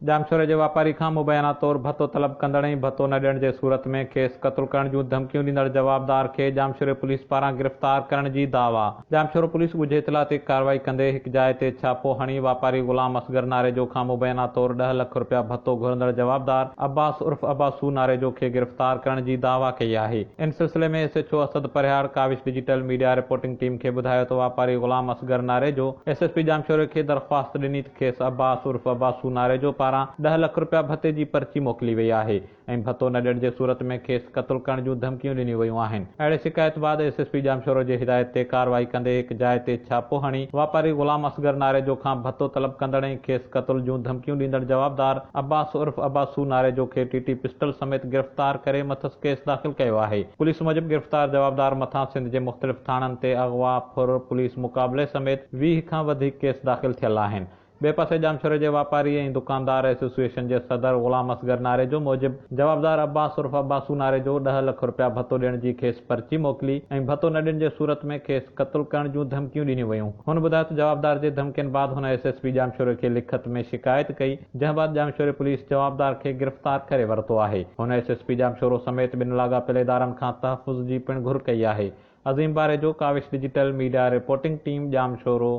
जामशोरे जे वापारी खां मुबैना तौर भत्तो तलब कंदड़ ऐं भत्तो न ॾियण जे सूरत में खेसि क़त्ल करण जूं धमकियूं ॾींदड़ जवाबदार खे जामशोरे पुलिस पारां गिरफ़्तार करण जी दावा। जामशोरे पुलिस ॻुझे इतला ते कार्रवाई कंदे हिकु जाइ ते छापो हणी वापारी ग़ुलाम असगर नारे जो खां मुबैना तौर 10 लख रुपया भत्तो घुरंदड़ जवाबदार अब्बास उर्फ अब्बासू नारे जो खे गिरफ़्तार करण जी दावा कई आहे। इन सिलसिले में SHO असद परिहार Kaavish digital media reporting team खे ॿुधायो त वापारी ग़ुलाम असगर नारे जो SSP जामशोरे खे दरख़्वास्त ॾिनी त खेसि अब्बास उर्फ अब्बासू नारे जो पारां 10 लख रुपया भत्ते जी पर्ची मोकिली वई आहे ऐं भत्तो न ॾियण जे सूरत में खेसि क़त्ल करण जूं धमकियूं ॾिनियूं वयूं आहिनि। अहिड़े शिकायत बाद SSP जामशोरे जी हिदायत ते कार्रवाई कंदे हिकु जाइ ते छापो हणी वापारी ग़ुलाम असगर नारे जो खां भत्तो तलब कंदड़ ऐं खेसि क़त्ल जूं धमकियूं ॾींदड़ जवाबदार अब्बास उर्फ अब्बासू नारे जो खे TT पिस्टल समेत गिरफ़्तार करे मथस केस दाख़िल कयो आहे। पुलिस मूजिबि गिरफ़्तार जवाबदार मथां सिंध जे मुख़्तलिफ़ थाणनि ते अगवा फुर पुलिस मुक़ाबले समेत 20 खां वधीक केस दाख़िल थियल आहिनि। ॿिए पासे जामशोरे जे वापारी ऐं दुकानदार एसोसिएशन जे सदर ग़ुलाम असगर नारे जो मूजिबि जवाबदार अब्बास उर्फ अब्बासू नारे जो 10 लख रुपया भत्तो ॾियण जी खेसि पर्ची मोकिली ऐं भत्तो न ॾियण जे सूरत में खेसि क़त्ल करण जूं धमकियूं ॾिनियूं वयूं। हुन ॿुधायो त जवाबदार जे धमकियुनि बाद हुन SSP जामशोरे खे लिखत में शिकायत कई, जंहिं बाद जामशोरे पुलिस जवाबदार खे गिरफ़्तार करे वरितो आहे। हुन SSP जामशोरो समेत ॿिनि लाॻापियल इदारनि खां तहफ़ुज़ जी पिणु घुर कई आहे। अज़ीम बारे जो Kawish digital media reporting team Jamshoro.